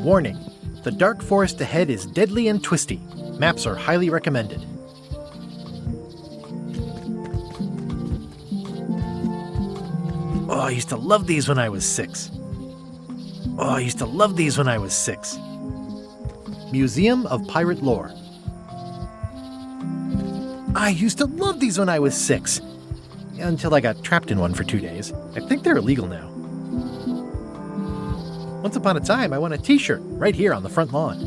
Warning, the dark forest ahead is deadly and twisty. Maps are highly recommended. Oh, I used to love these when I was 6. Museum of Pirate Lore. I used to love these when I was 6. Until I got trapped in one for 2 days. I think they're illegal now. Once upon a time, I won a t-shirt right here on the front lawn.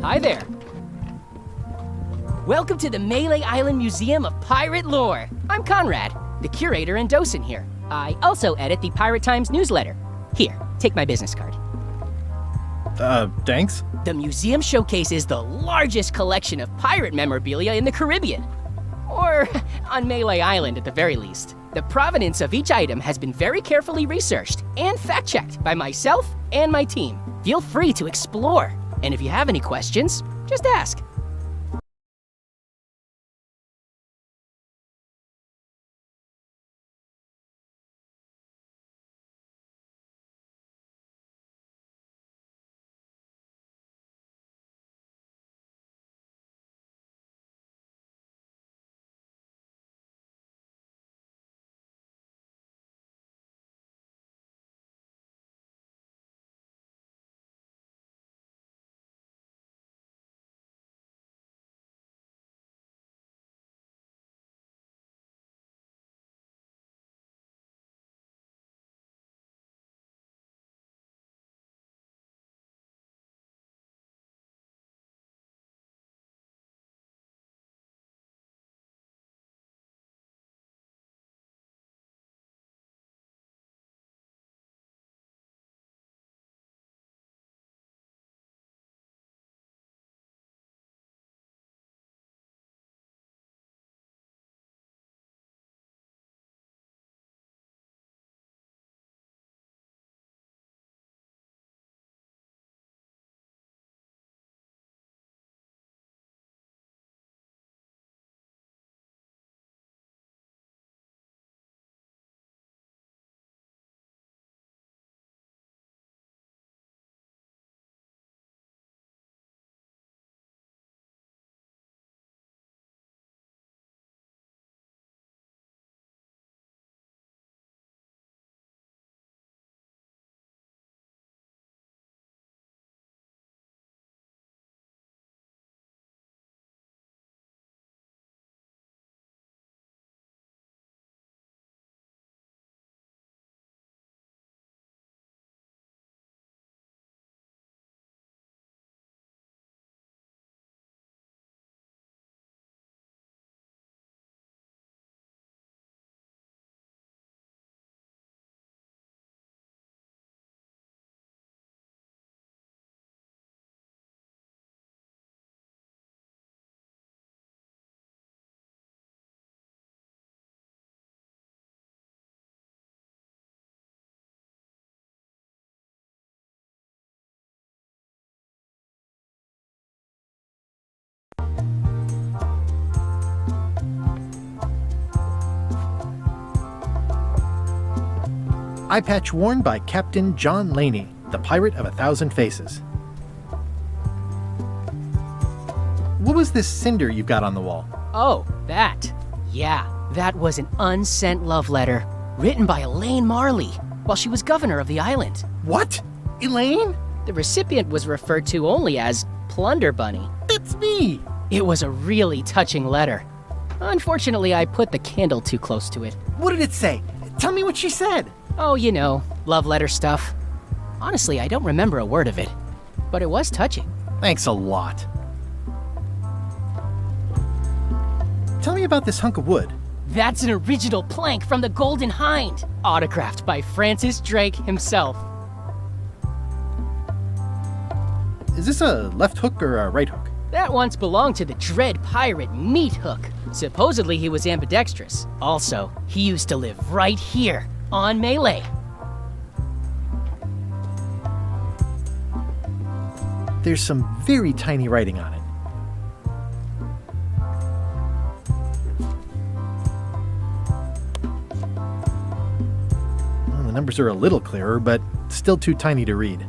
Hi there. Welcome to the Melee Island Museum of Pirate Lore. I'm Conrad, the curator and docent here. I also edit the Pirate Times newsletter. Here, take my business card. Thanks? The museum showcases the largest collection of pirate memorabilia in the Caribbean. Or on Melee Island at the very least. The provenance of each item has been very carefully researched and fact-checked by myself and my team. Feel free to explore. And if you have any questions, just ask. Eye patch worn by Captain John Laney, the Pirate of 1,000 Faces. What was this cinder you've got on the wall? Oh, that. Yeah, that was an unsent love letter written by Elaine Marley while she was governor of the island. What? Elaine? The recipient was referred to only as Plunder Bunny. That's me! It was a really touching letter. Unfortunately, I put the candle too close to it. What did it say? Tell me what she said. Oh, you know, love letter stuff. Honestly, I don't remember a word of it, but it was touching. Thanks a lot. Tell me about this hunk of wood. That's an original plank from the Golden Hind, autographed by Francis Drake himself. Is this a left hook or a right hook? That once belonged to the Dread Pirate Meat Hook, Supposedly he was ambidextrous. Also, he used to live right here, on Melee. There's some very tiny writing on it. Well, the numbers are a little clearer, but still too tiny to read.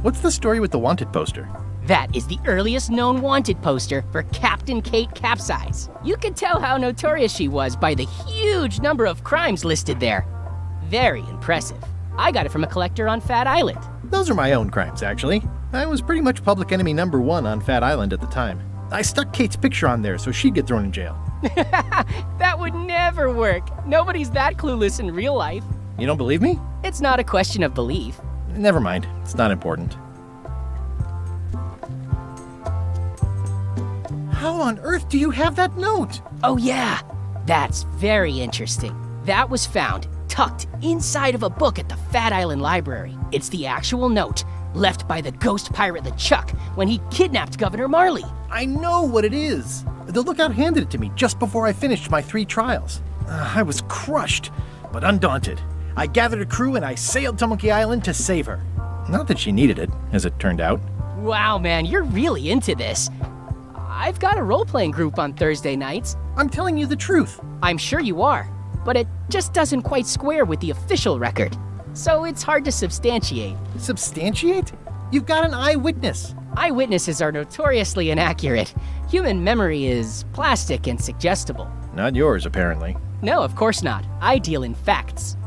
What's the story with the wanted poster? That is the earliest known wanted poster for Captain Kate Capsize. You could tell how notorious she was by the huge number of crimes listed there. Very impressive. I got it from a collector on Fat Island. Those are my own crimes, actually. I was pretty much public enemy number 1 on Fat Island at the time. I stuck Kate's picture on there so she'd get thrown in jail. That would never work. Nobody's that clueless in real life. You don't believe me? It's not a question of belief. Never mind. It's not important. How on earth do you have that note? Oh yeah, that's very interesting. That was found tucked inside of a book at the Fat Island Library. It's the actual note left by the ghost pirate LeChuck when he kidnapped Governor Marley. I know what it is. The lookout handed it to me just before I finished my 3 trials. I was crushed, but undaunted. I gathered a crew and I sailed to Monkey Island to save her. Not that she needed it, as it turned out. Wow, man, you're really into this. I've got a role-playing group on Thursday nights. I'm telling you the truth. I'm sure you are, but it just doesn't quite square with the official record. So it's hard to substantiate. Substantiate? You've got an eyewitness. Eyewitnesses are notoriously inaccurate. Human memory is plastic and suggestible. Not yours, apparently. No, of course not. I deal in facts.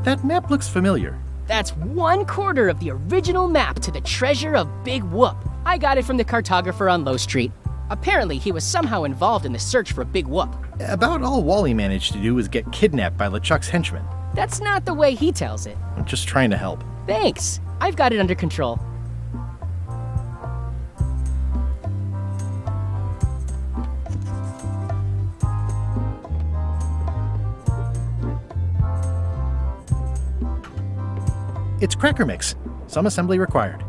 That map looks familiar. That's 1/4 of the original map to the treasure of Big Whoop. I got it from the cartographer on Low Street. Apparently, he was somehow involved in the search for Big Whoop. About all Wally managed to do was get kidnapped by LeChuck's henchmen. That's not the way he tells it. I'm just trying to help. Thanks. I've got it under control. It's cracker mix. Some assembly required.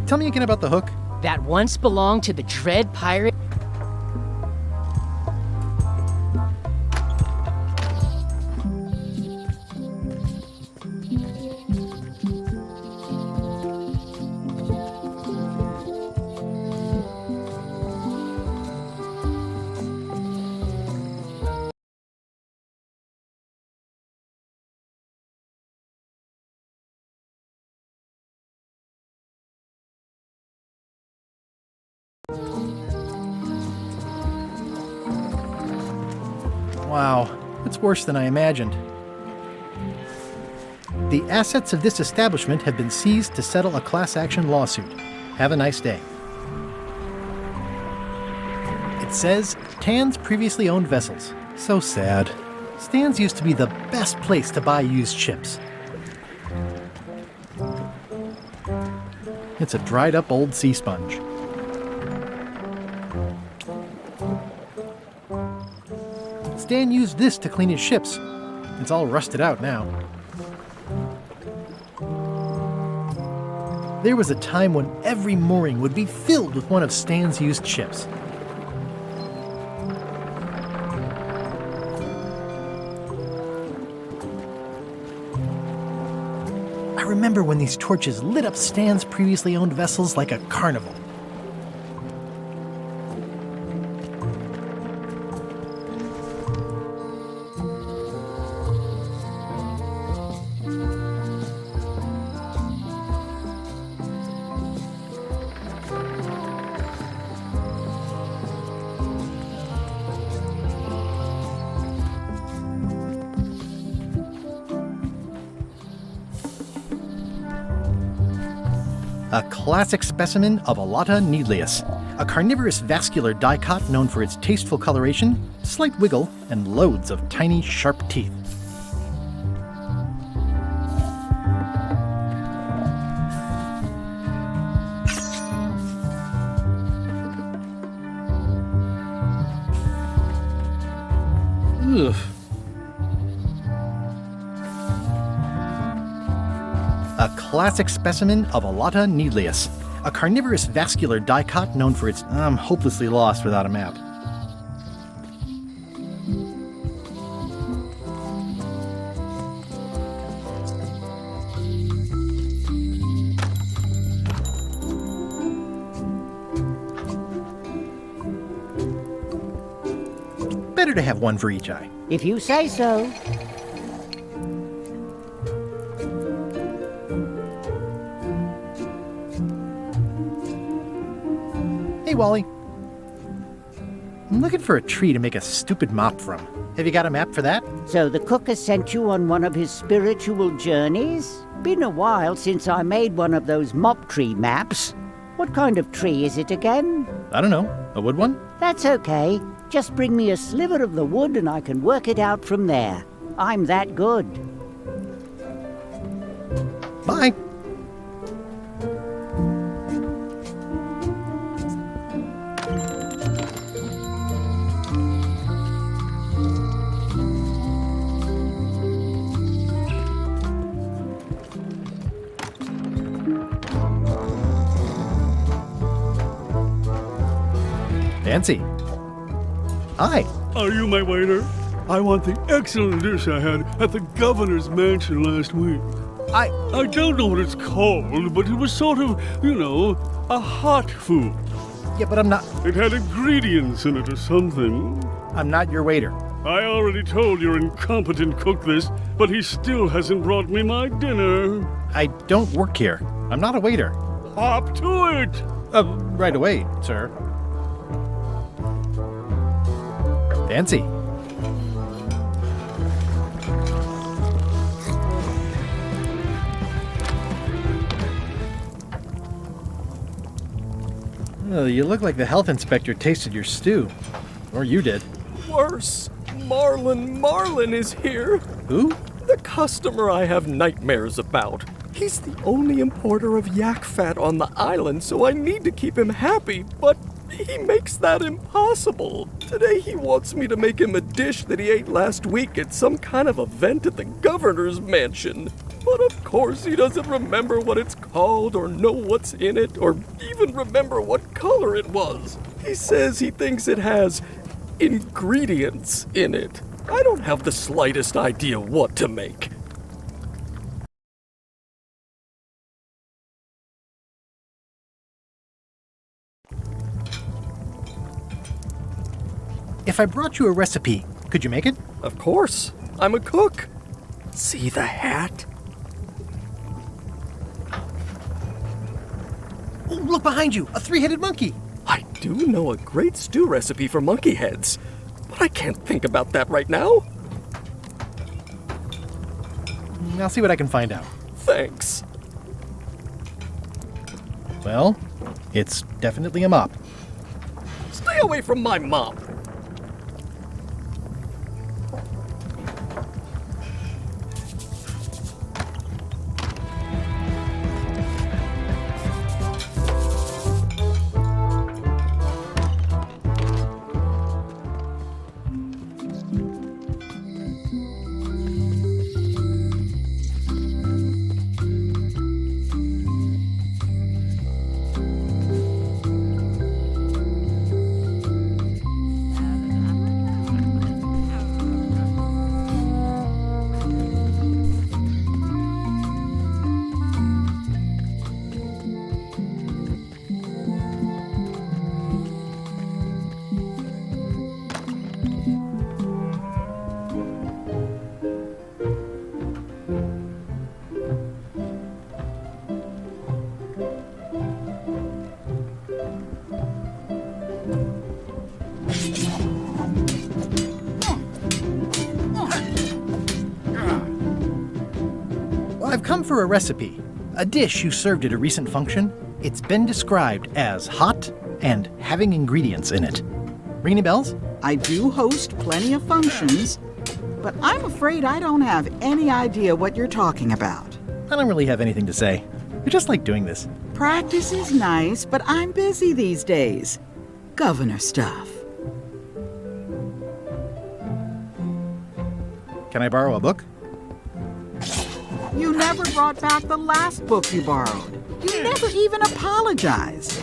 Tell me again about the hook. That once belonged to the Dread Pirate. Wow, it's worse than I imagined. The assets of this establishment have been seized to settle a class action lawsuit. Have a nice day. It says, Tan's previously owned vessels. So sad. Stan's used to be the best place to buy used ships. It's a dried up old sea sponge. Stan used this to clean his ships. It's all rusted out now. There was a time when every mooring would be filled with one of Stan's used ships. I remember when these torches lit up Stan's previously owned vessels like a carnival. A classic specimen of Alata needleus, a carnivorous vascular dicot known for its tasteful coloration, slight wiggle, and loads of tiny, sharp teeth. Ugh. A classic specimen of Alata needleus, a carnivorous vascular dicot known for its hopelessly lost without a map. Better to have one for each eye. If you say so. Hey, Wally. I'm looking for a tree to make a stupid mop from. Have you got a map for that? So the cook has sent you on one of his spiritual journeys? Been a while since I made one of those mop tree maps. What kind of tree is it again? I don't know. A wood one? That's okay. Just bring me a sliver of the wood and I can work it out from there. I'm that good. Bye. Fancy. Hi. Are you my waiter? I want the excellent dish I had at the governor's mansion last week. I don't know what it's called, but it was sort of, a hot food. Yeah, but I'm not. It had ingredients in it or something. I'm not your waiter. I already told your incompetent cook this, but he still hasn't brought me my dinner. I don't work here. I'm not a waiter. Hop to it! Right away, sir. Fancy. Oh, you look like the health inspector tasted your stew. Or you did. Worse. Marlin is here. Who? The customer I have nightmares about. He's the only importer of yak fat on the island, so I need to keep him happy, but he makes that impossible. Today he wants me to make him a dish that he ate last week at some kind of event at the governor's mansion. But of course he doesn't remember what it's called or know what's in it or even remember what color it was. He says he thinks it has ingredients in it. I don't have the slightest idea what to make. If I brought you a recipe, could you make it? Of course. I'm a cook. See the hat? Oh, look behind you! A three-headed monkey! I do know a great stew recipe for monkey heads, but I can't think about that right now. I'll see what I can find out. Thanks. Well, it's definitely a mop. Stay away from my mop. I've come for a recipe. A dish you served at a recent function. It's been described as hot and having ingredients in it. Ring any bells? I do host plenty of functions, but I'm afraid I don't have any idea what you're talking about. I don't really have anything to say. I just like doing this. Practice is nice, but I'm busy these days. Governor stuff. Can I borrow a book? You never brought back the last book you borrowed. You never even apologized.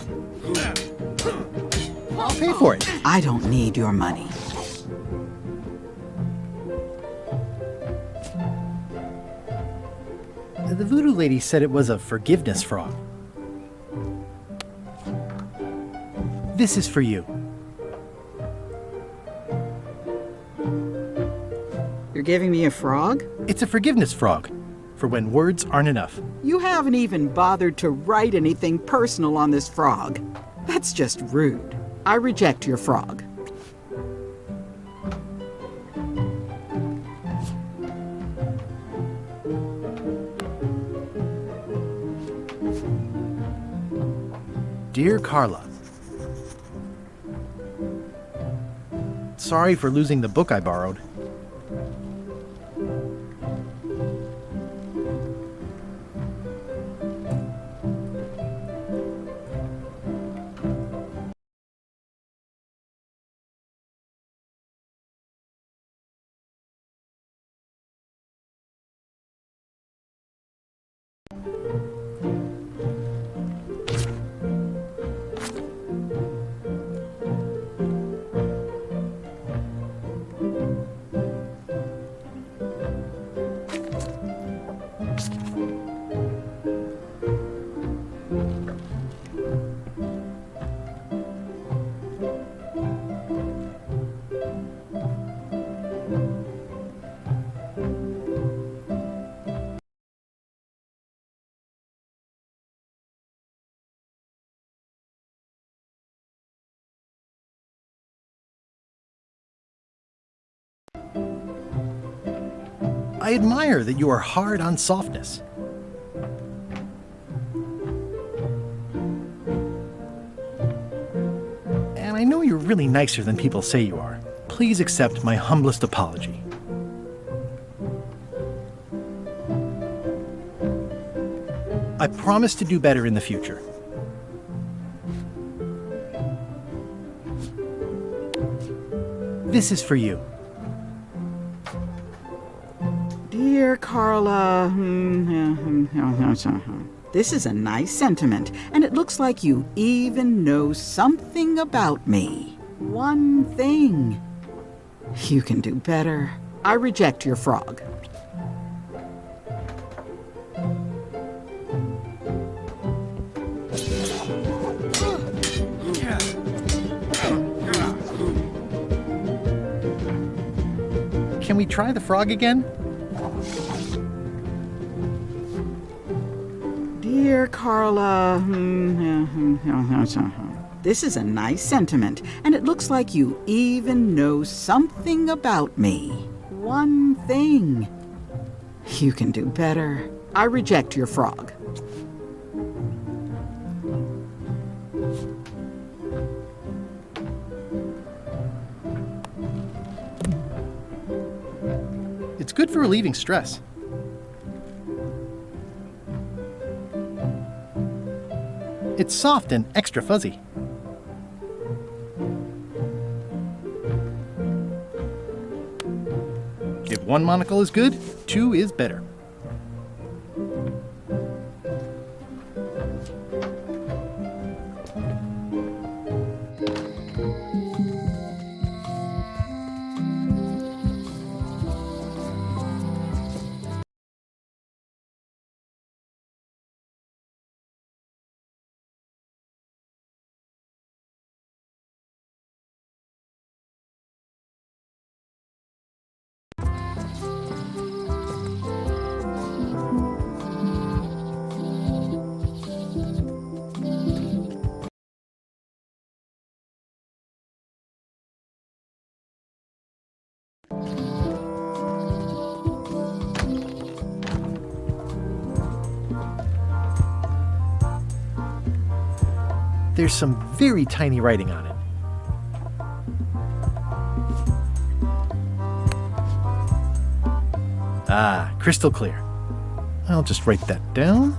I'll pay for it. I don't need your money. The voodoo lady said it was a forgiveness frog. This is for you. You're giving me a frog? It's a forgiveness frog, for when words aren't enough. You haven't even bothered to write anything personal on this frog. That's just rude. I reject your frog. Dear Carla, sorry for losing the book I borrowed. I admire that you are hard on softness. And I know you're really nicer than people say you are. Please accept my humblest apology. I promise to do better in the future. This is for you. Dear Carla, this is a nice sentiment, and it looks like you even know something about me. One thing. You can do better. I reject your frog. Can we try the frog again? Dear Carla, this is a nice sentiment, and it looks like you even know something about me. One thing. You can do better. I reject your frog. It's good for relieving stress. It's soft and extra fuzzy. If one monocle is good, two is better. There's some very tiny writing on it. Ah, crystal clear. I'll just write that down.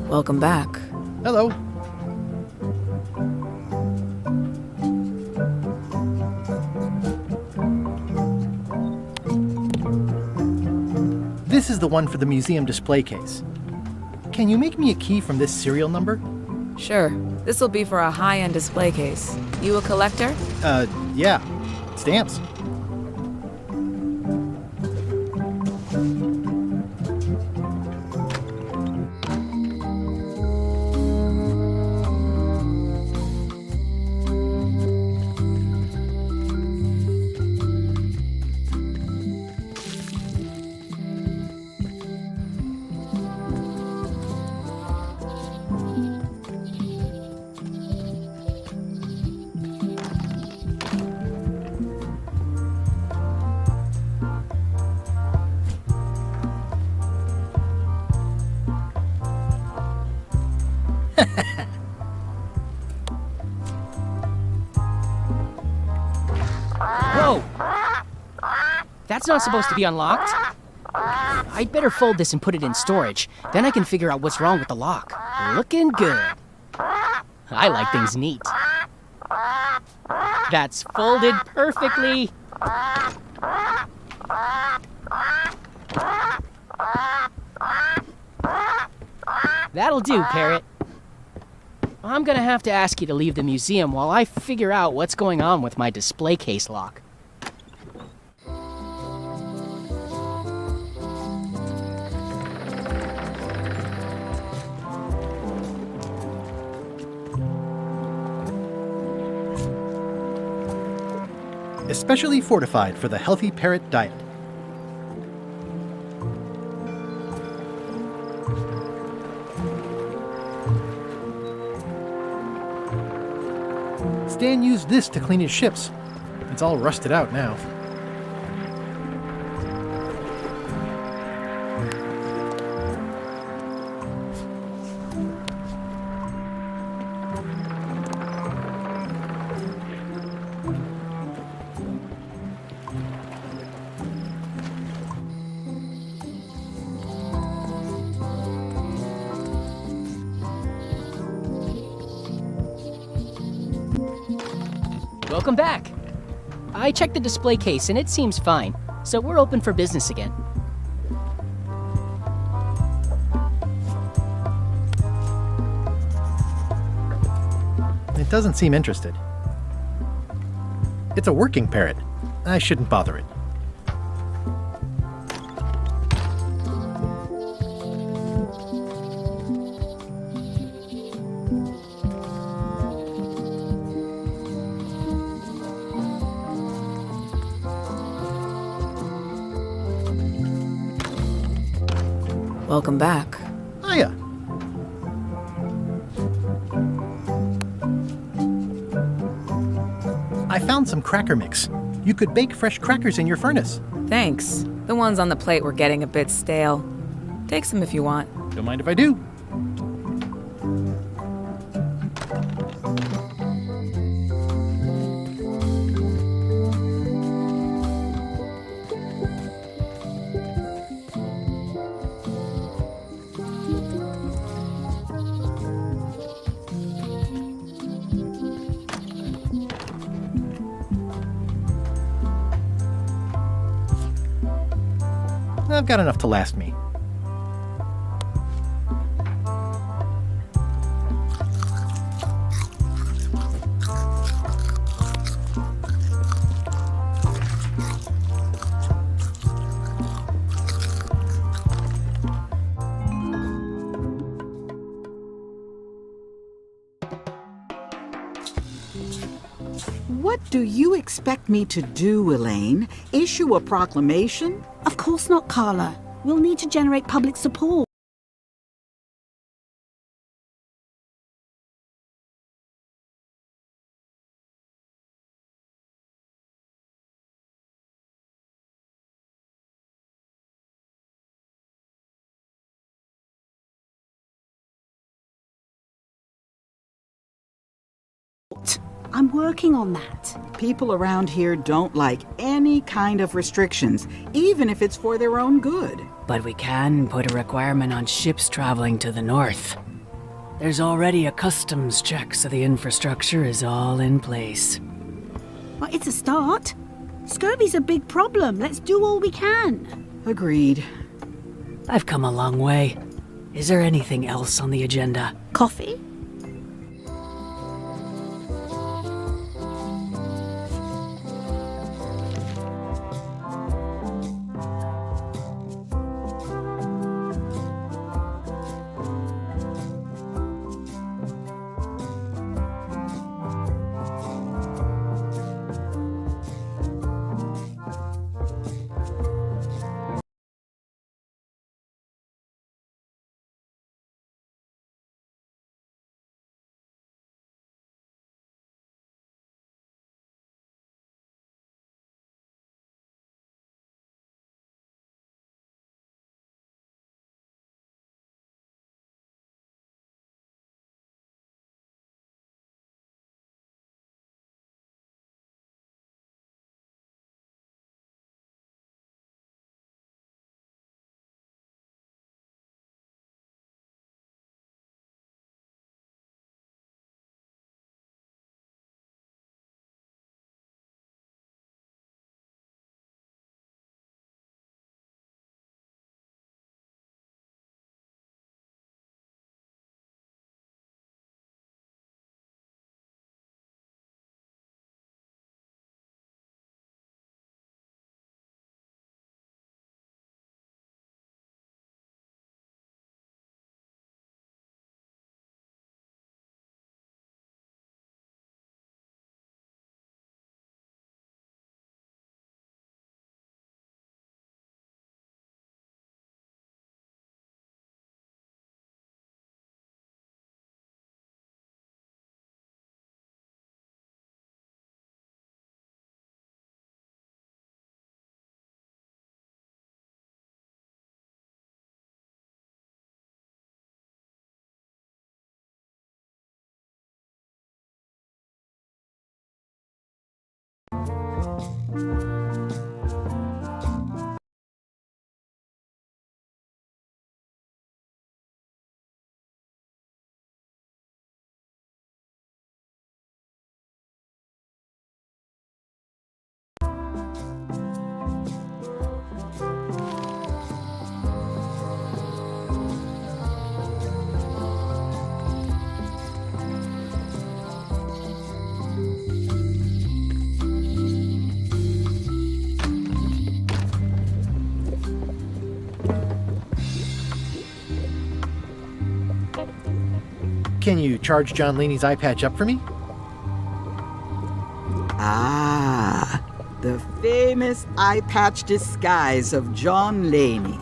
Welcome back. Hello. This is the one for the museum display case. Can you make me a key from this serial number? Sure. This'll be for a high-end display case. You a collector? Yeah. Stamps. Whoa! That's not supposed to be unlocked. I'd better fold this and put it in storage. Then I can figure out what's wrong with the lock. Looking good. I like things neat. That's folded perfectly. That'll do, Parrot. I'm gonna have to ask you to leave the museum while I figure out what's going on with my display case lock. Especially fortified for the healthy parrot diet. Stan used this to clean his ships. It's all rusted out now. Welcome back. I checked the display case and it seems fine, so we're open for business again. It doesn't seem interested. It's a working parrot. I shouldn't bother it. Welcome back. Hiya. I found some cracker mix. You could bake fresh crackers in your furnace. Thanks. The ones on the plate were getting a bit stale. Take some if you want. Don't mind if I do. I've got enough to last me. What do you expect me to do, Elaine? Issue a proclamation? Of course not, Carla. We'll need to generate public support. I'm working on that. People around here don't like any kind of restrictions, even if it's for their own good. But we can put a requirement on ships traveling to the north. There's already a customs check, so the infrastructure is all in place. Well, it's a start. Scurvy's a big problem. Let's do all we can. Agreed. I've come a long way. Is there anything else on the agenda? Coffee? Can you charge John Laney's eye patch up for me? Ah, the famous eye patch disguise of John Laney.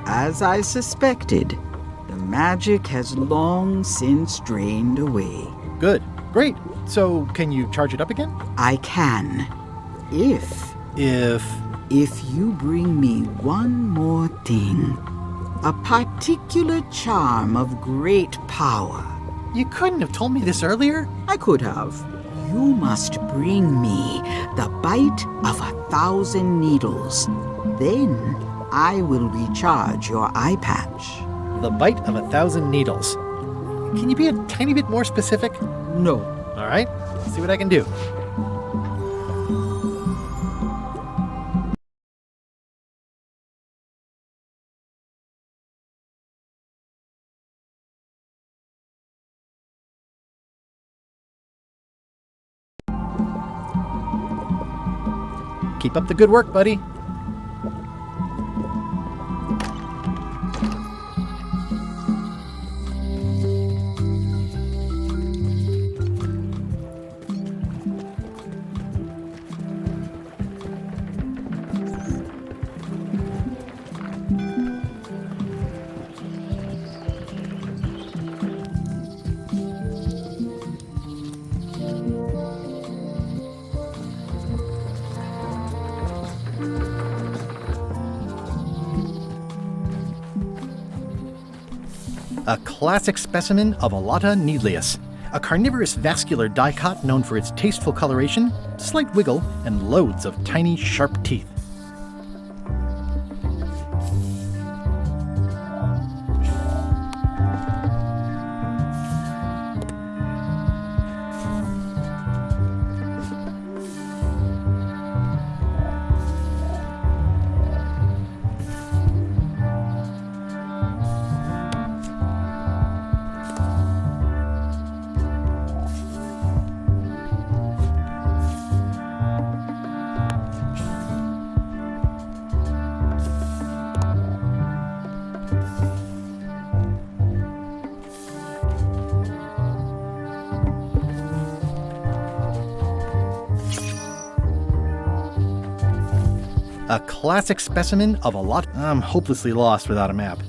As I suspected, the magic has long since drained away. Good. Great. So, can you charge it up again? I can, if you bring me one more thing. A particular charm of great power. You couldn't have told me this earlier? I could have. You must bring me the bite of 1,000 needles. Then I will recharge your eye patch. The bite of 1,000 needles. Can you be a tiny bit more specific? No. All right. Let's see what I can do. Keep up the good work, buddy. A classic specimen of Alata needleus, a carnivorous vascular dicot known for its tasteful coloration, slight wiggle, and loads of tiny, sharp teeth. A classic specimen of a lot. I'm hopelessly lost without a map.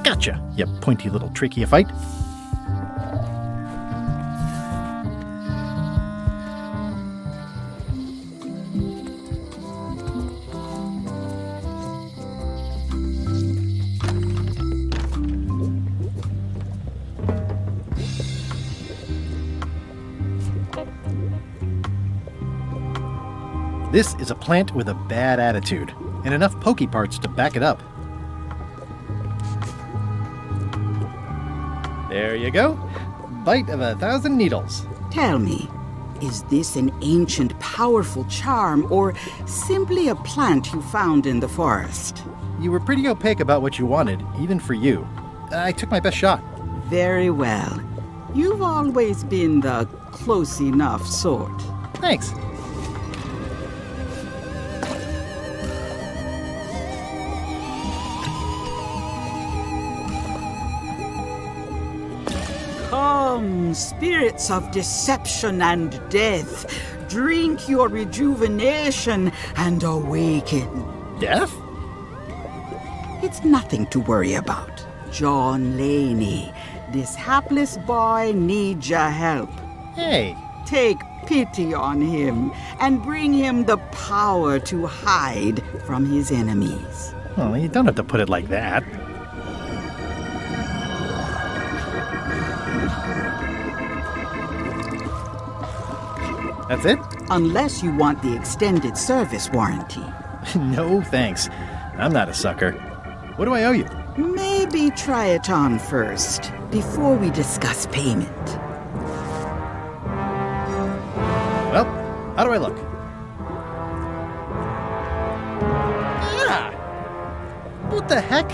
Gotcha, you pointy little trichiophyte. This is a plant with a bad attitude, and enough pokey parts to back it up. There you go. Bite of 1,000 needles. Tell me, is this an ancient, powerful charm, or simply a plant you found in the forest? You were pretty opaque about what you wanted, even for you. I took my best shot. Very well. You've always been the close enough sort. Thanks. Come, spirits of deception and death, drink your rejuvenation and awaken. Death? It's nothing to worry about. John Laney, this hapless boy needs your help. Hey. Take pity on him and bring him the power to hide from his enemies. Well, you don't have to put it like that. That's it? Unless you want the extended service warranty. No, thanks. I'm not a sucker. What do I owe you? Maybe try it on first, before we discuss payment. Well, how do I look? Ah! What the heck?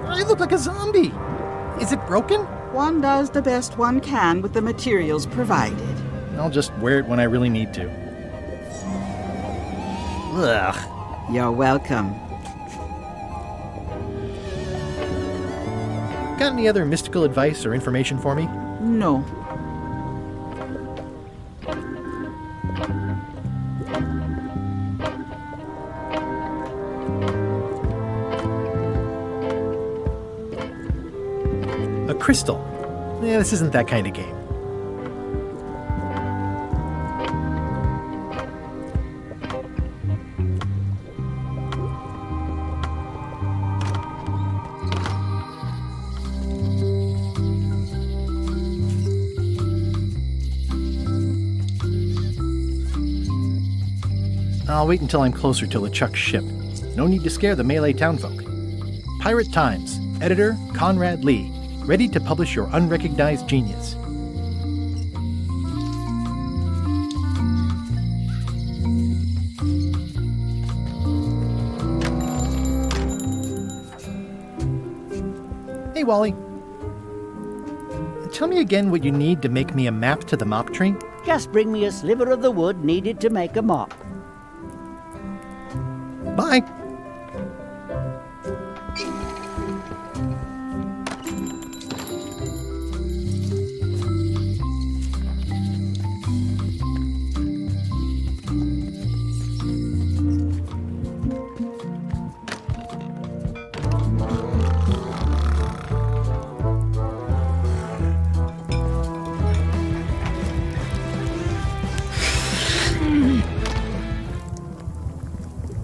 I look like a zombie. Is it broken? One does the best one can with the materials provided. I'll just wear it when I really need to. Ugh. You're welcome. Got any other mystical advice or information for me? No. A crystal. Yeah, this isn't that kind of game. I'll wait until I'm closer to LeChuck's ship. No need to scare the Melee townfolk. Pirate Times, editor Conrad Lee, ready to publish your unrecognized genius. Hey, Wally. Tell me again what you need to make me a map to the mop tree. Just bring me a sliver of the wood needed to make a mop. Bye.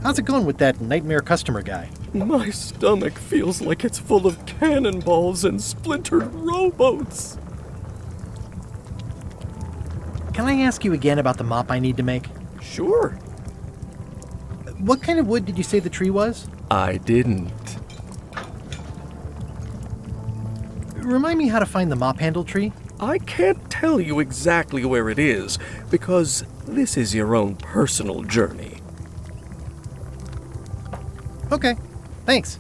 How's it going with that nightmare customer guy? My stomach feels like it's full of cannonballs and splintered rowboats. Can I ask you again about the mop I need to make? Sure. What kind of wood did you say the tree was? I didn't. Remind me how to find the mop handle tree? I can't tell you exactly where it is, because this is your own personal journey. Okay, thanks.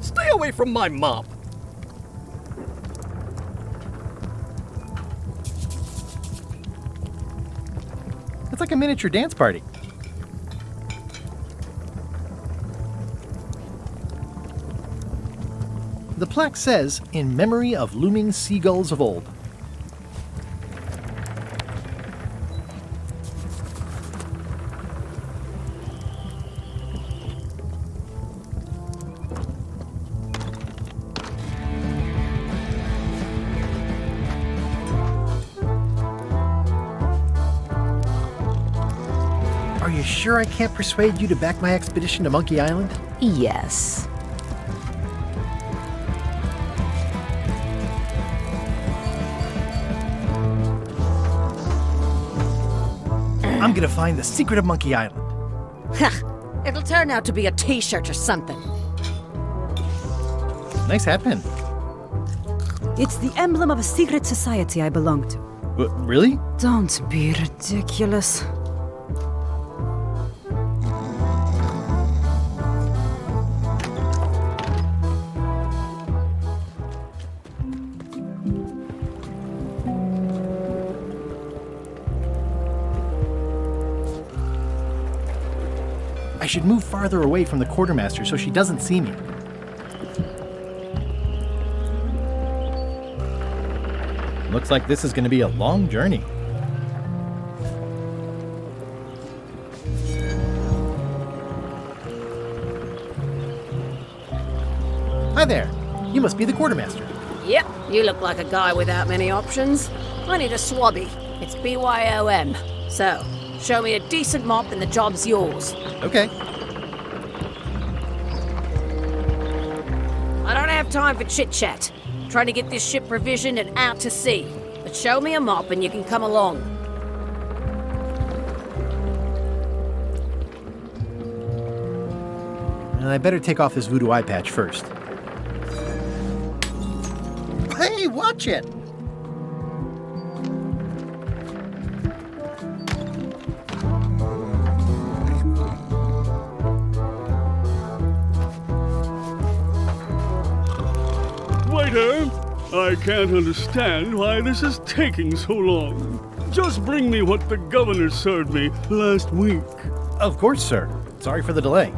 Stay away from my mop. It's like a miniature dance party. The plaque says, "In memory of looming seagulls of old." Are you sure I can't persuade you to back my expedition to Monkey Island? Yes. I'm gonna find the secret of Monkey Island. It'll turn out to be a t-shirt or something. Nice hat pin. It's the emblem of a secret society I belong to. Really? Don't be ridiculous. I should move farther away from the quartermaster so she doesn't see me. Looks like this is going to be a long journey. Hi there. You must be the quartermaster. Yep, you look like a guy without many options. I need a swabby. It's BYOM. So, show me a decent mop and the job's yours. Okay. I don't have time for chit-chat. Trying to get this ship provisioned and out to sea. But show me a mop and you can come along. And I better take off this voodoo eye patch first. Hey, watch it! Waiter, I can't understand why this is taking so long. Just bring me what the governor served me last week. Of course, sir. Sorry for the delay.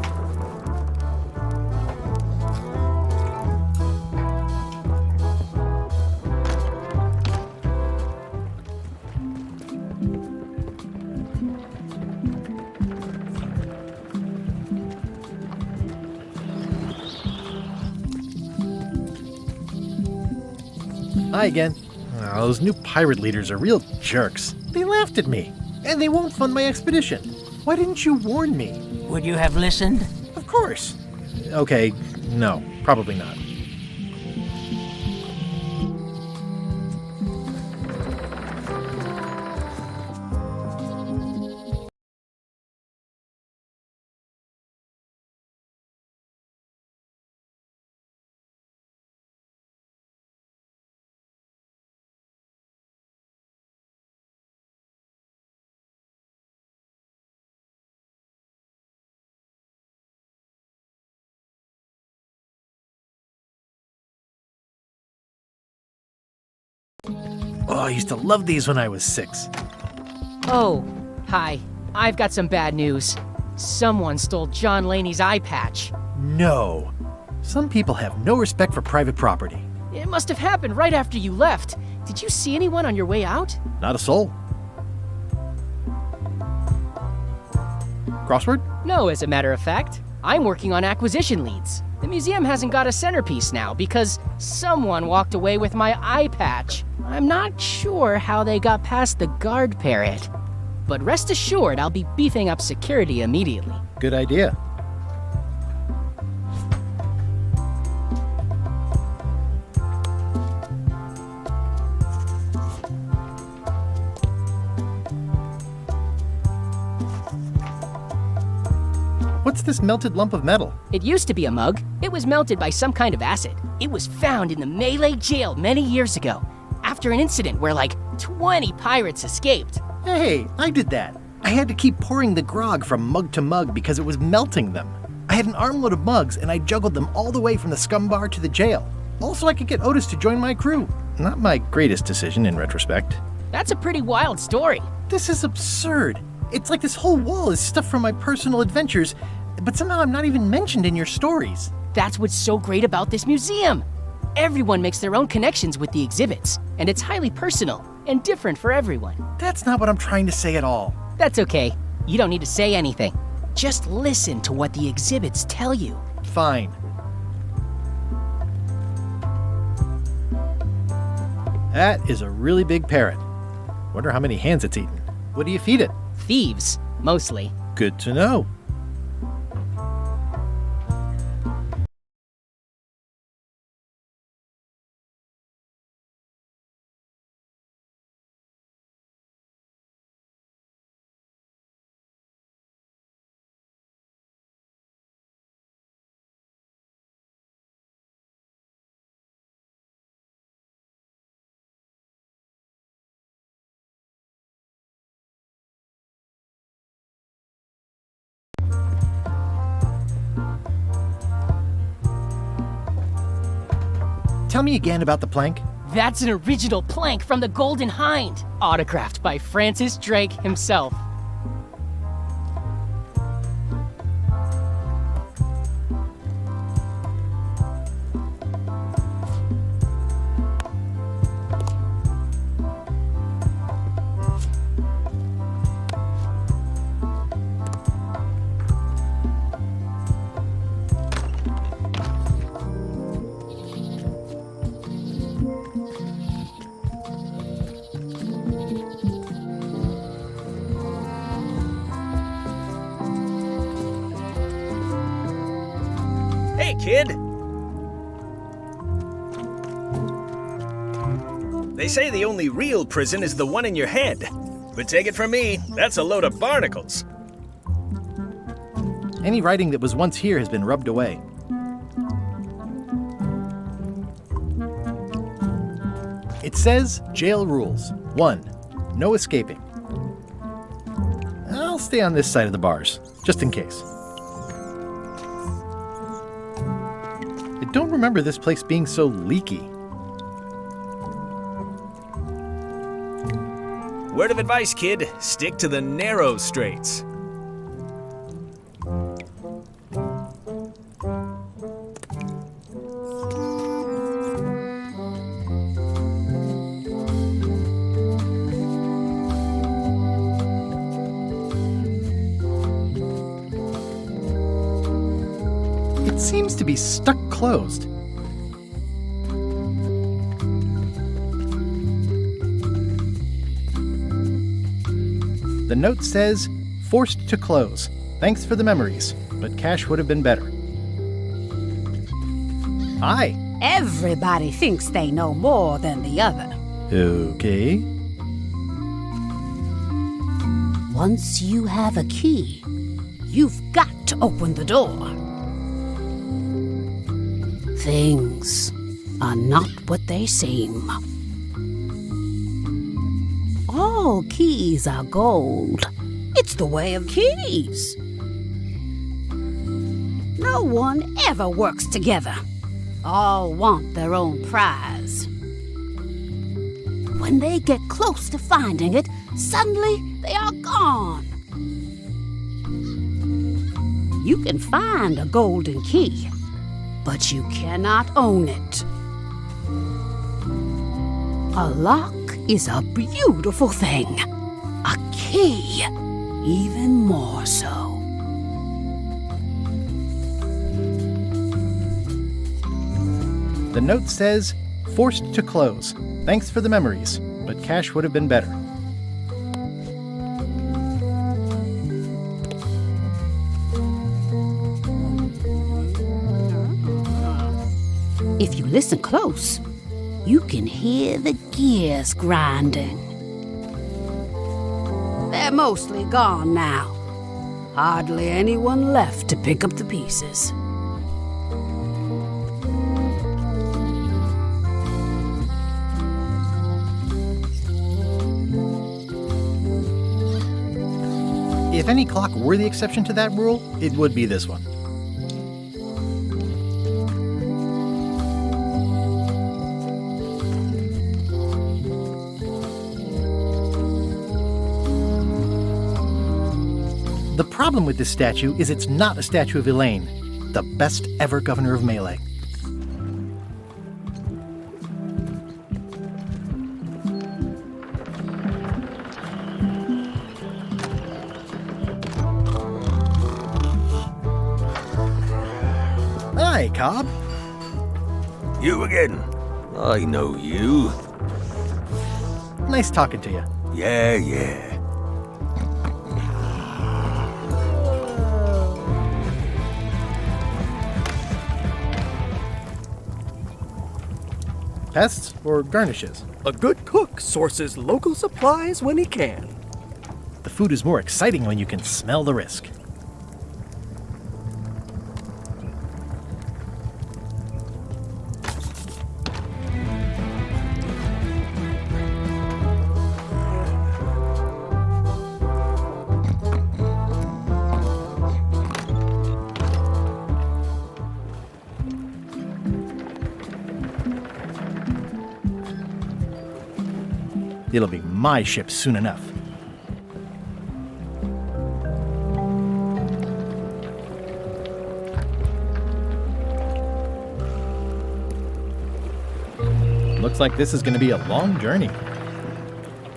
Hi again. Oh, those new pirate leaders are real jerks. They laughed at me, and they won't fund my expedition. Why didn't you warn me? Would you have listened? Of course. Okay, no, probably not. Oh, I used to love these when I was 6. Oh, hi. I've got some bad news. Someone stole John Laney's eye patch. No. Some people have no respect for private property. It must have happened right after you left. Did you see anyone on your way out? Not a soul. Crossword? No, as a matter of fact. I'm working on acquisition leads. The museum hasn't got a centerpiece now because someone walked away with my eye patch. I'm not sure how they got past the guard parrot, but rest assured I'll be beefing up security immediately. Good idea. What's this melted lump of metal? It used to be a mug. It was melted by some kind of acid. It was found in the Malay jail many years ago, after an incident where like 20 pirates escaped. Hey, I did that. I had to keep pouring the grog from mug to mug because it was melting them. I had an armload of mugs and I juggled them all the way from the scum bar to the jail. Also, I could get Otis to join my crew. Not my greatest decision in retrospect. That's a pretty wild story. This is absurd. It's like this whole wall is stuff from my personal adventures, but somehow I'm not even mentioned in your stories. That's what's so great about this museum. Everyone makes their own connections with the exhibits, and it's highly personal and different for everyone. That's not what I'm trying to say at all. That's okay. You don't need to say anything. Just listen to what the exhibits tell you. Fine. That is a really big parrot. Wonder how many hands it's eaten. What do you feed it? Thieves, mostly. Good to know. Tell me again about the plank. That's an original plank from the Golden Hind, autographed by Francis Drake himself. Hey, kid! They say the only real prison is the one in your head. But take it from me, that's a load of barnacles. Any writing that was once here has been rubbed away. It says jail rules. 1. No escaping. I'll stay on this side of the bars, just in case. I don't remember this place being so leaky. Word of advice, kid, stick to the narrow straights. It seems to be stuck closed. The note says, forced to close. Thanks for the memories, but cash would have been better. Hi. Everybody thinks they know more than the other. Okay. Once you have a key, you've got to open the door. Things are not what they seem. All keys are gold. It's the way of keys. No one ever works together. All want their own prize. When they get close to finding it, suddenly they are gone. You can find a golden key, but you cannot own it. A lock is a beautiful thing. A key, even more so. The note says, forced to close. Thanks for the memories, but cash would have been better. If you listen close, you can hear the gears grinding. They're mostly gone now. Hardly anyone left to pick up the pieces. If any clock were the exception to that rule, it would be this one. The problem with this statue is it's not a statue of Elaine, the best ever governor of Melee. Hi, Cobb. You again. I know you. Nice talking to you. Yeah. Pests or garnishes? A good cook sources local supplies when he can. The food is more exciting when you can smell the risk. It'll be my ship soon enough. Looks like this is going to be a long journey.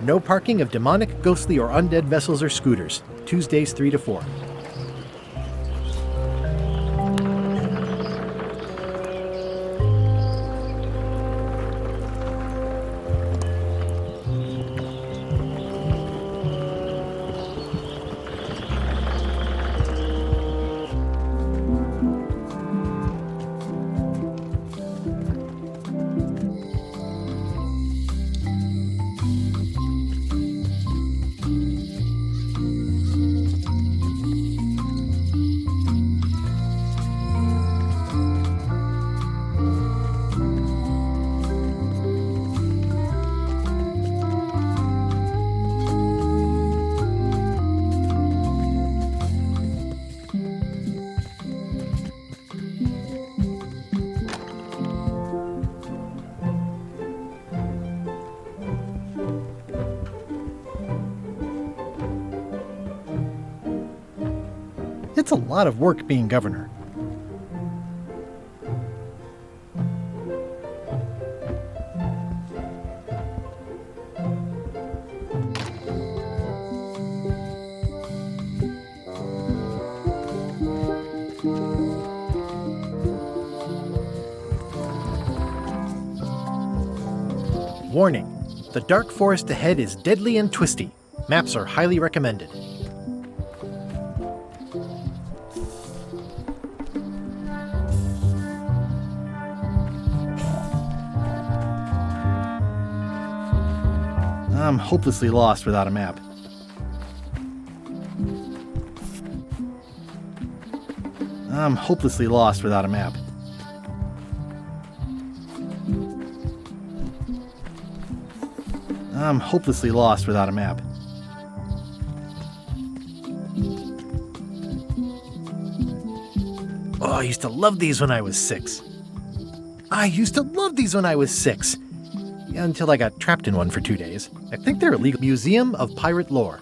No parking of demonic, ghostly, or undead vessels or scooters. Tuesdays 3 to 4. It's a lot of work being governor. Warning: the dark forest ahead is deadly and twisty. Maps are highly recommended. I'm hopelessly lost without a map. I'm hopelessly lost without a map. I'm hopelessly lost without a map. Oh, I used to love these when I was 6. Until I got trapped in one for 2 days. I think they're illegal. Museum of Pirate Lore.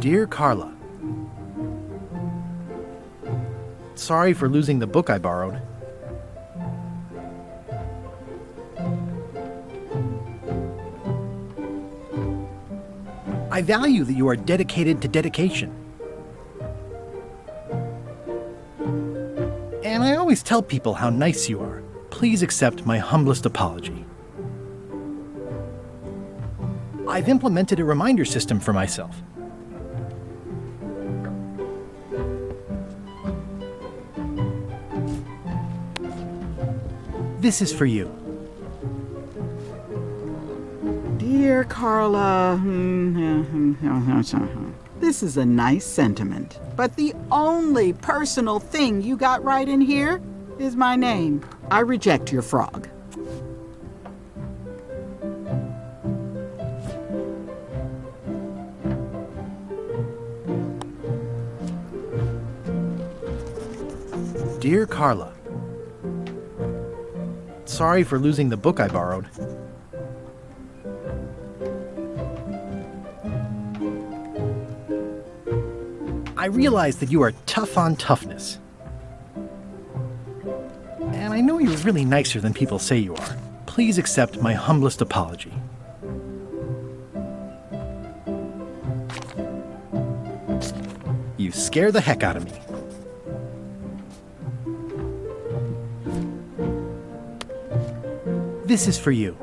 Dear Carla, sorry for losing the book I borrowed. I value that you are dedicated to dedication. And I always tell people how nice you are. Please accept my humblest apology. I've implemented a reminder system for myself. This is for you. Dear Carla, this is a nice sentiment, but the only personal thing you got right in here is my name. I reject your frog. Dear Carla, sorry for losing the book I borrowed. I realize that you are tough on toughness. And I know you're really nicer than people say you are. Please accept my humblest apology. You scare the heck out of me. This is for you.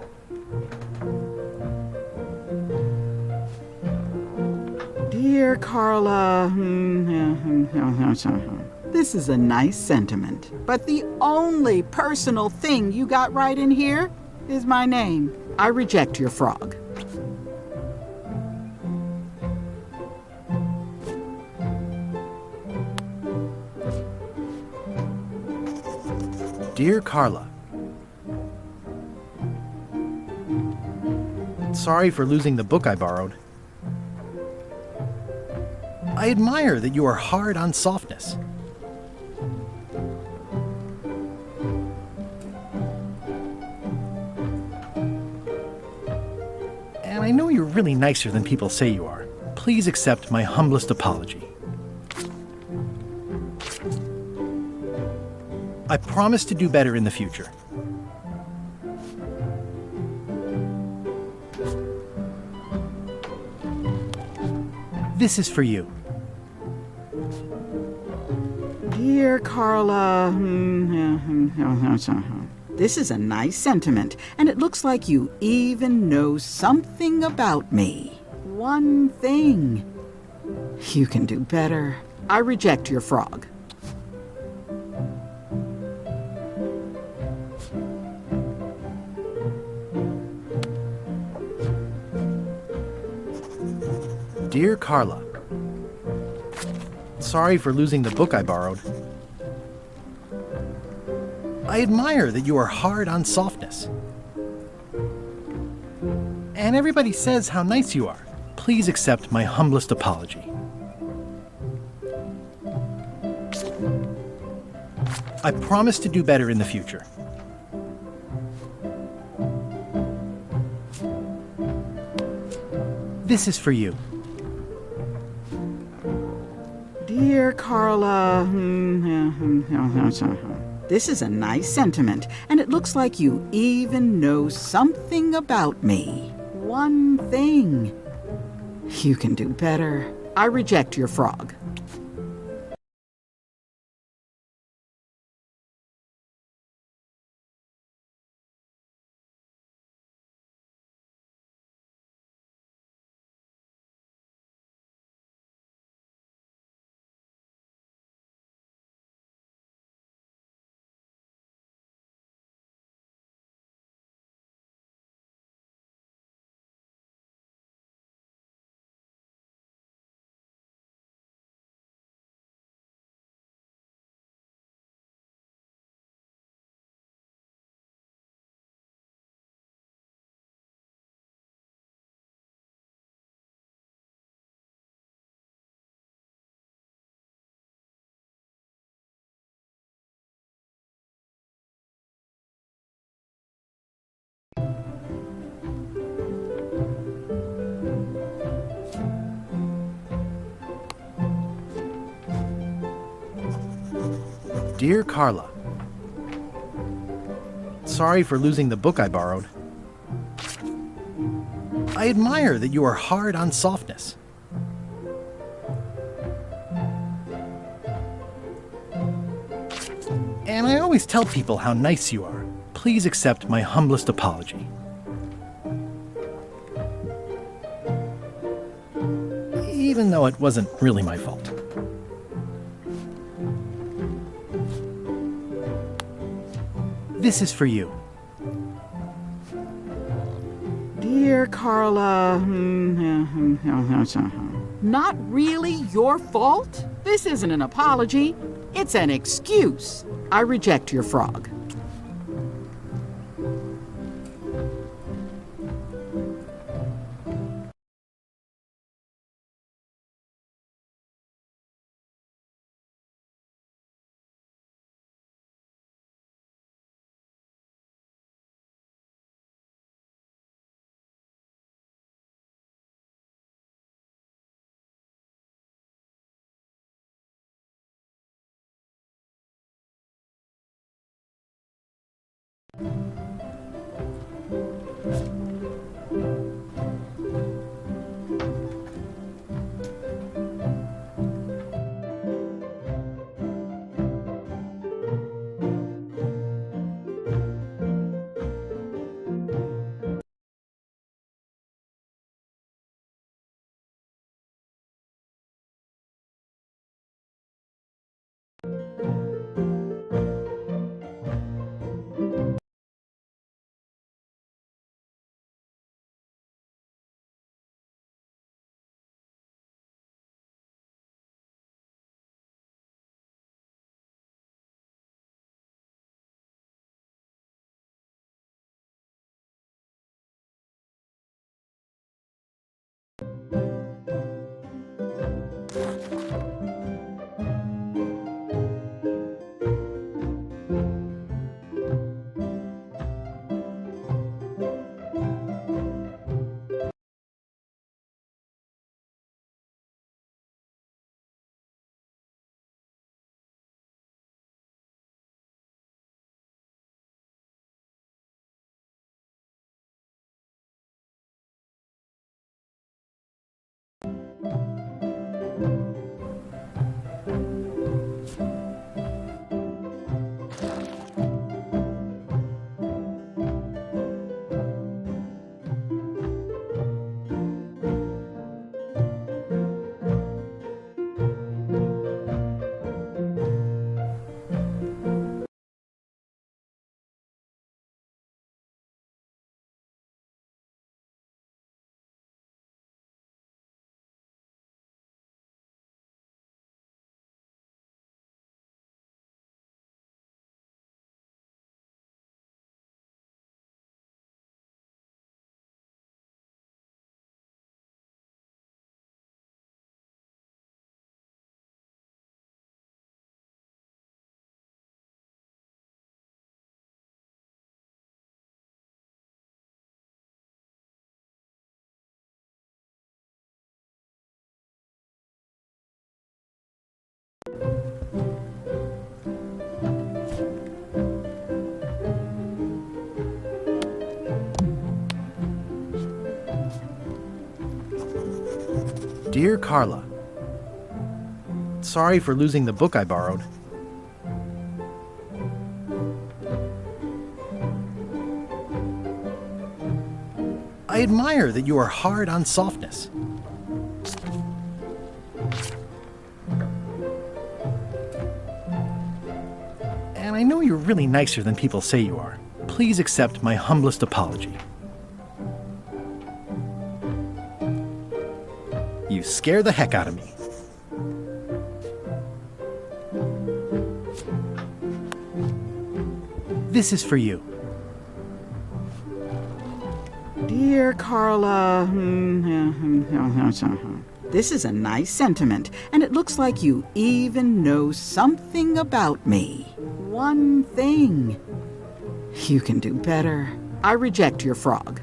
Dear Carla, this is a nice sentiment, but the only personal thing you got right in here is my name. I reject your frog. Dear Carla, sorry for losing the book I borrowed. I admire that you are hard on softness. And I know you're really nicer than people say you are. Please accept my humblest apology. I promise to do better in the future. This is for you. Dear Carla, this is a nice sentiment, and it looks like you even know something about me. One thing. You can do better. I reject your frog. Dear Carla, sorry for losing the book I borrowed. I admire that you are hard on softness. And everybody says how nice you are. Please accept my humblest apology. I promise to do better in the future. This is for you. Dear Carla, this is a nice sentiment, and it looks like you even know something about me. One thing. You can do better. I reject your frog. Dear Carla, sorry for losing the book I borrowed. I admire that you are hard on softness. And I always tell people how nice you are. Please accept my humblest apology. Even though it wasn't really my fault. This is for you. Dear Carla, not really your fault? This isn't an apology. It's an excuse. I reject your frog. Dear Carla, sorry for losing the book I borrowed. I admire that you are hard on softness. And I know you're really nicer than people say you are. Please accept my humblest apology. You scare the heck out of me. This is for you. Dear Carla, this is a nice sentiment, and it looks like you even know something about me. One thing. You can do better. I reject your frog.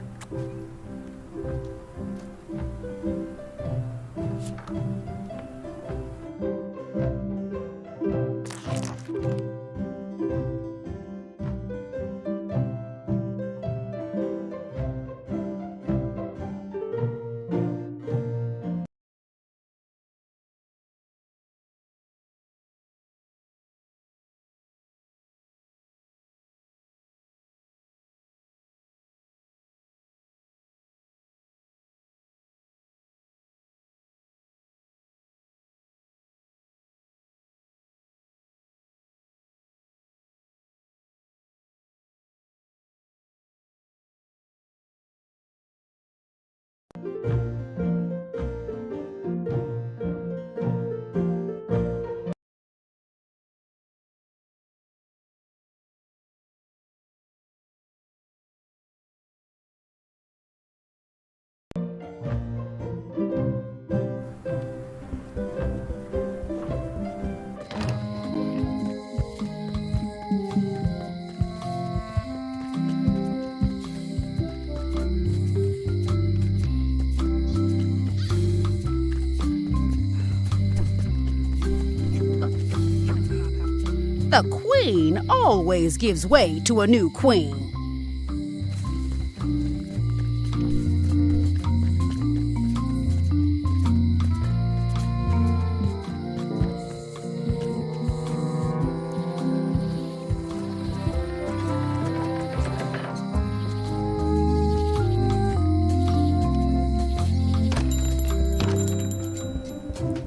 The queen always gives way to a new queen.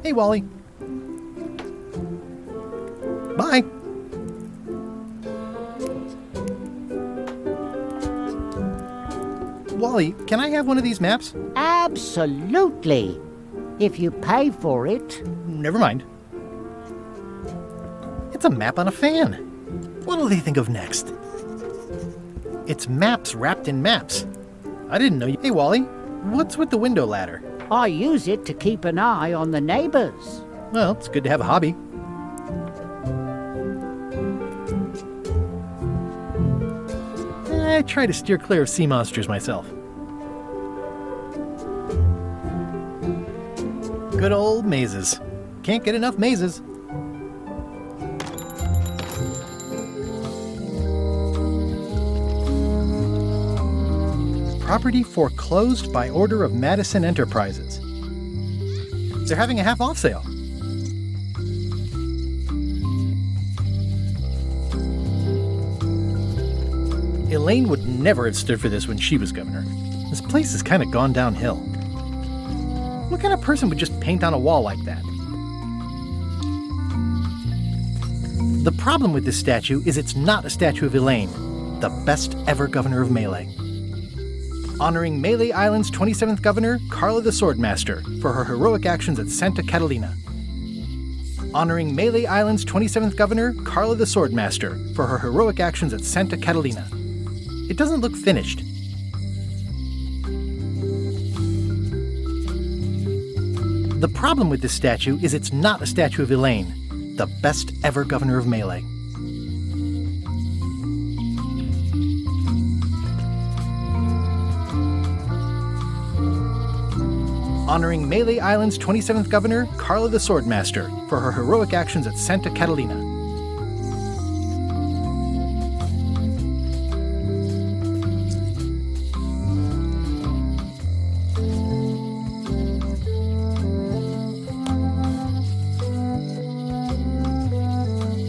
Hey, Wally. Bye. Wally, can I have one of these maps? Absolutely. If you pay for it. Never mind. It's a map on a fan. What'll they think of next? It's maps wrapped in maps. I didn't know you. Hey, Wally, what's with the window ladder? I use it to keep an eye on the neighbors. Well, it's good to have a hobby. I try to steer clear of sea monsters myself. Good old mazes. Can't get enough mazes. Property foreclosed by order of Madison Enterprises. They're having a half-off sale. Elaine would never have stood for this when she was governor. This place has kind of gone downhill. What kind of person would just paint on a wall like that? The problem with this statue is it's not a statue of Elaine, the best ever governor of Melee. Honoring Melee Island's 27th governor, Carla the Swordmaster, for her heroic actions at Santa Catalina. Honoring Melee Island's 27th governor, Carla the Swordmaster, for her heroic actions at Santa Catalina. It doesn't look finished. The problem with this statue is it's not a statue of Elaine, the best ever governor of Melee. Honoring Melee Island's 27th governor, Carla the Swordmaster, for her heroic actions at Santa Catalina.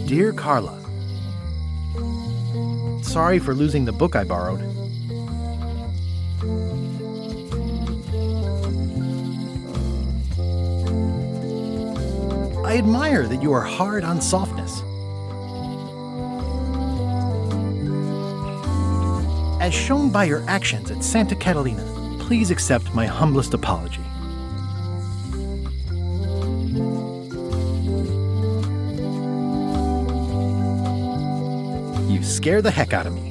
Dear Carla, sorry for losing the book I borrowed. I admire that you are hard on softness. As shown by your actions at Santa Catalina, please accept my humblest apology. You scare the heck out of me.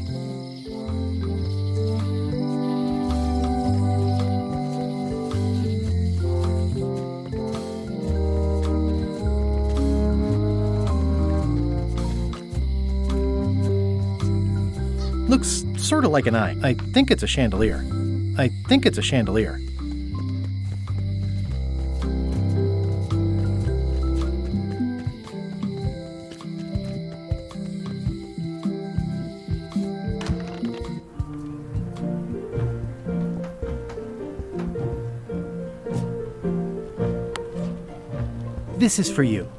Looks sort of like an eye. I think it's a chandelier. This is for you.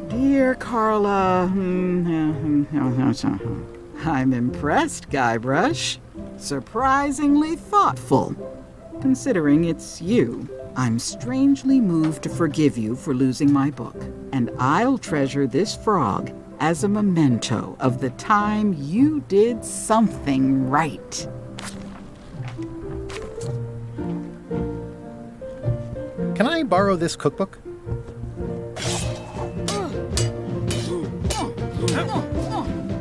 Dear Carla, I'm impressed, Guybrush. Surprisingly thoughtful. Considering it's you, I'm strangely moved to forgive you for losing my book, and I'll treasure this frog as a memento of the time you did something right. can I borrow this cookbook?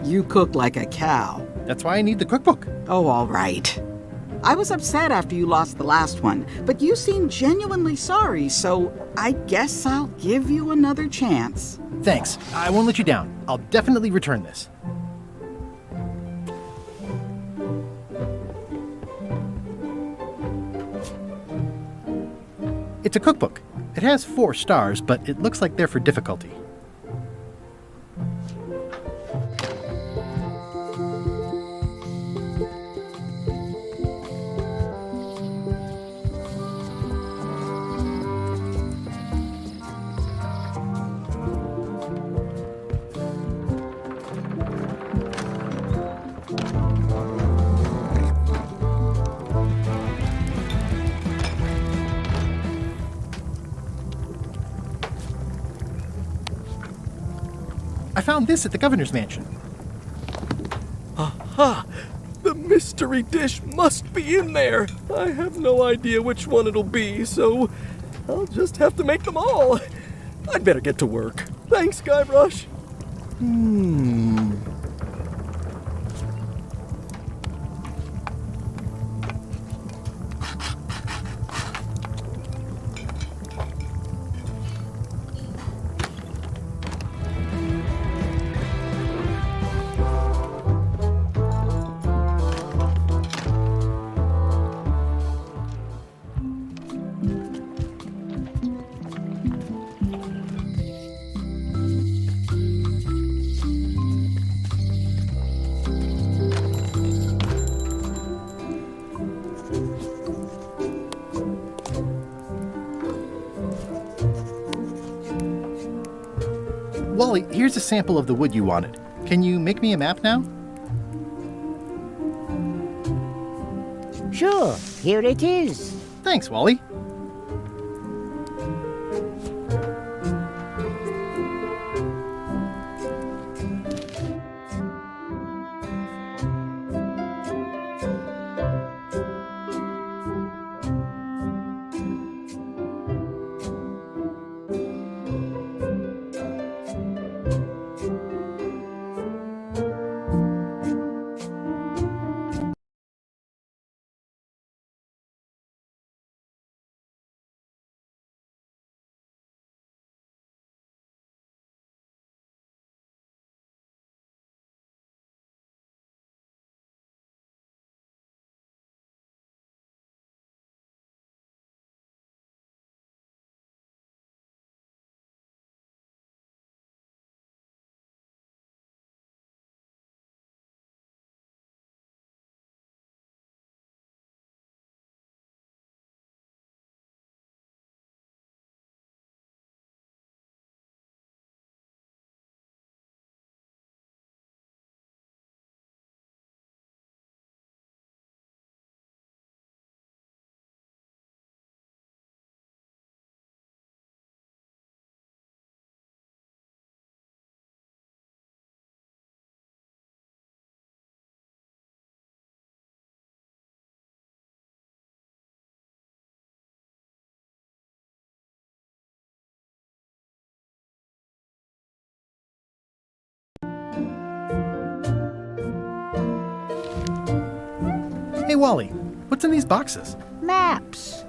You cook like a cow. That's why I need the cookbook. Oh, all right. I was upset after you lost the last one, but you seemed genuinely sorry, so I guess I'll give you another chance. Thanks. I won't let you down. I'll definitely return this. It's a cookbook. It has 4 stars, but it looks like they're for difficulty. I found this at the governor's mansion. Aha! The mystery dish must be in there. I have no idea which one it'll be, so I'll just have to make them all. I'd better get to work. Thanks, Guybrush. Wally, here's a sample of the wood you wanted. Can you make me a map now? Sure, here it is. Thanks, Wally. Hey, Wally, what's in these boxes? Maps.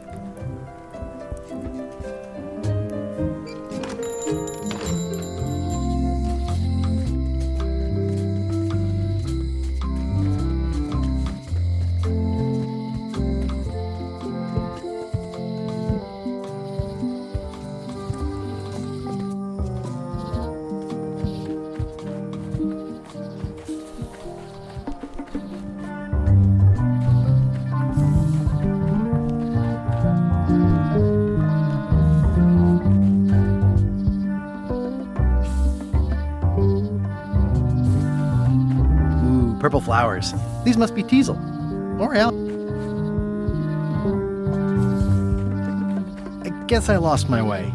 Purple flowers. These must be teasel. Or hell. I guess I lost my way.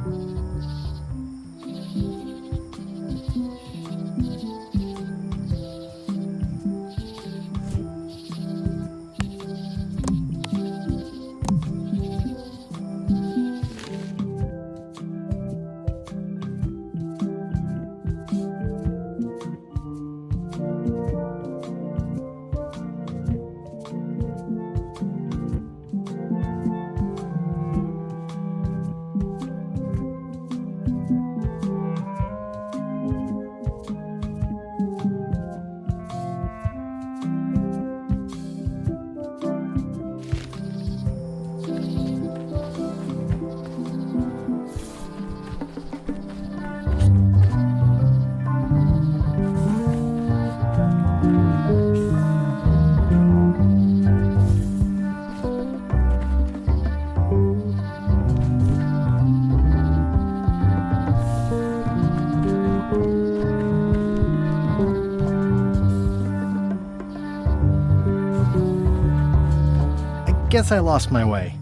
guess I lost my way.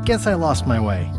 Guess I lost my way.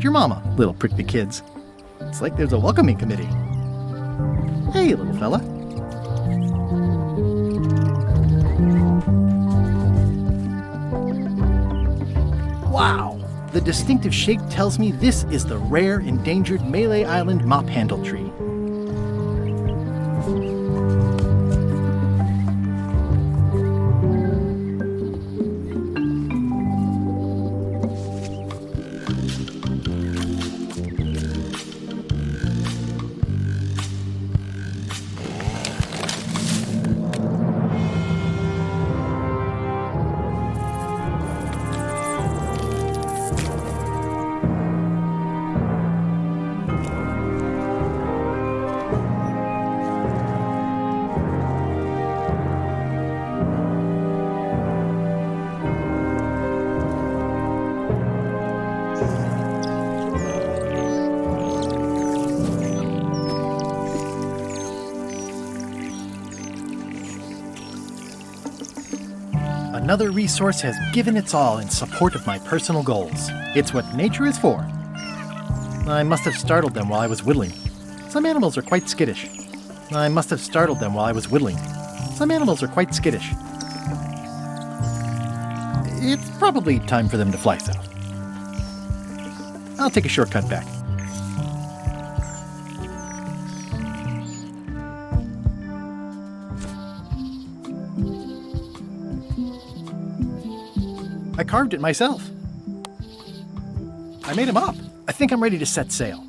your mama, little prickly kids. It's like there's a welcoming committee. Hey, little fella. Wow! The distinctive shape tells me this is the rare, endangered Malay Island mop handle tree. Another resource has given its all in support of my personal goals. It's what nature is for. I must have startled them while I was whittling. Some animals are quite skittish. I must have startled them while I was whittling. Some animals are quite skittish. It's probably time for them to fly south. I'll take a shortcut back. I carved it myself. I made him up. I think I'm ready to set sail.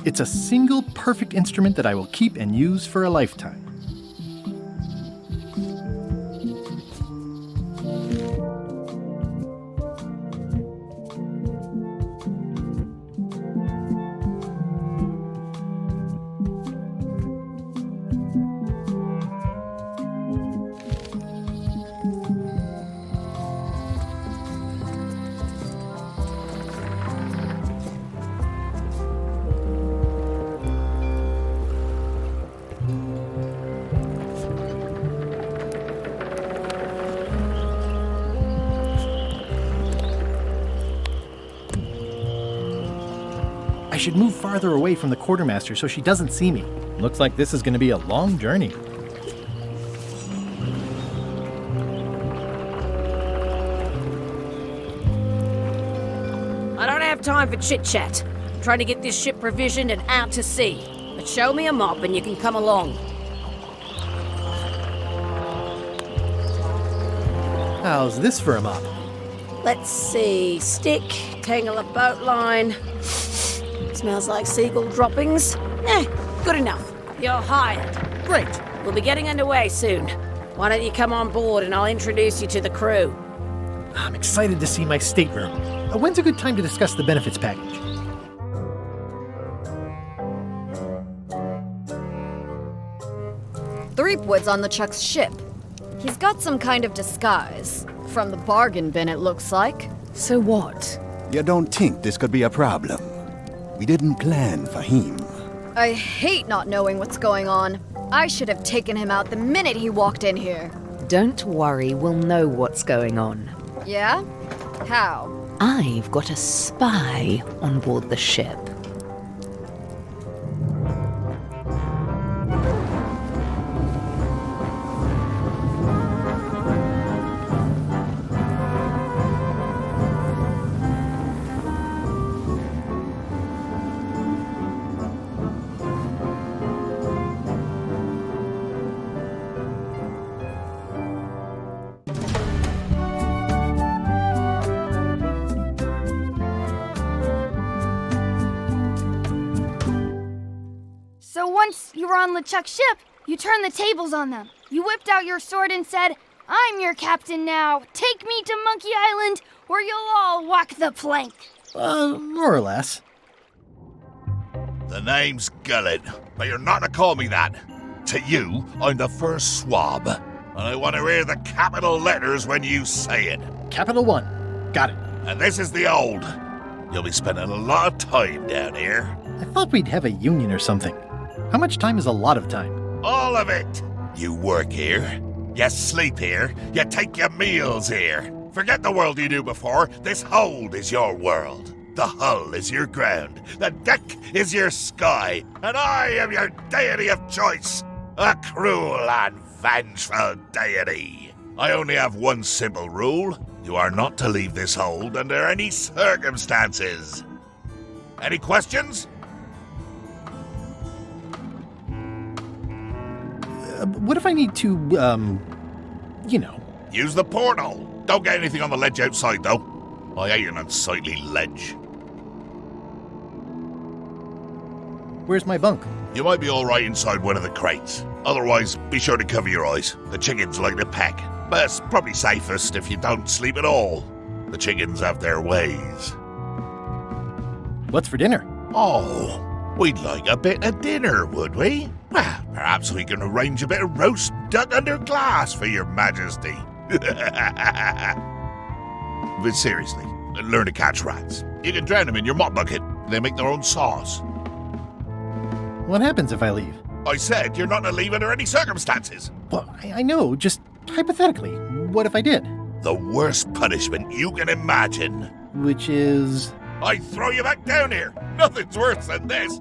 It's a single perfect instrument that I will keep and use for a lifetime. I should move farther away from the quartermaster so she doesn't see me. Looks like this is going to be a long journey. I don't have time for chit-chat. I'm trying to get this ship provisioned and out to sea. But show me a mop and you can come along. How's this for a mop? Let's see. Stick, tangle a boat line. Smells like seagull droppings. Good enough. You're hired. Great. We'll be getting underway soon. Why don't you come on board and I'll introduce you to the crew. I'm excited to see my stateroom. When's a good time to discuss the benefits package? Threepwood's on the Chuck's ship. He's got some kind of disguise. From the bargain bin, it looks like. So what? You don't think this could be a problem? We didn't plan for him. I hate not knowing what's going on. I should have taken him out the minute he walked in here. Don't worry, we'll know what's going on. Yeah? How? I've got a spy on board the ship. So once you were on LeChuck's ship, you turned the tables on them. You whipped out your sword and said, "I'm your captain now. Take me to Monkey Island, or you'll all walk the plank." More or less. The name's Gullet, but you're not to call me that. To you, I'm the first swab, and I want to hear the capital letters when you say it. Capital 1. Got it. And this is the old. You'll be spending a lot of time down here. I thought we'd have a union or something. How much time is a lot of time? All of it. You work here, you sleep here, you take your meals here. Forget the world you knew before. This hold is your world. The hull is your ground. The deck is your sky. And I am your deity of choice. A cruel and vengeful deity. I only have one simple rule. You are not to leave this hold under any circumstances. Any questions? What if I need to, Use the portal. Don't get anything on the ledge outside, though. I hate an unsightly ledge. Where's my bunk? You might be alright inside one of the crates. Otherwise, be sure to cover your eyes. The chickens like to peck. But it's probably safest if you don't sleep at all. The chickens have their ways. What's for dinner? Oh, we'd like a bit of dinner, would we? Well, perhaps we can arrange a bit of roast duck under glass for your majesty. But seriously, learn to catch rats. You can drown them in your mop bucket. They make their own sauce. What happens if I leave? I said you're not to leave under any circumstances. Well, I know, just hypothetically. What if I did? The worst punishment you can imagine. Which is... I throw you back down here. Nothing's worse than this.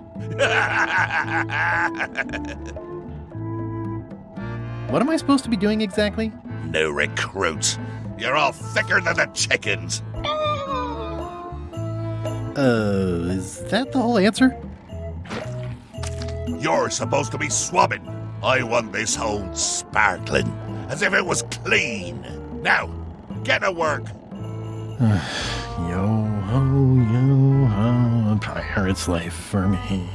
What am I supposed to be doing exactly? New recruits. You're all thicker than the chickens. Is that the whole answer? You're supposed to be swabbing. I want this hold sparkling, as if it was clean. Now, get to work. Yo-ho, a pirate's life for me.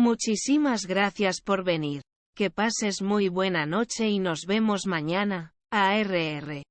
Muchísimas gracias por venir. Que pases muy buena noche y nos vemos mañana. ARR.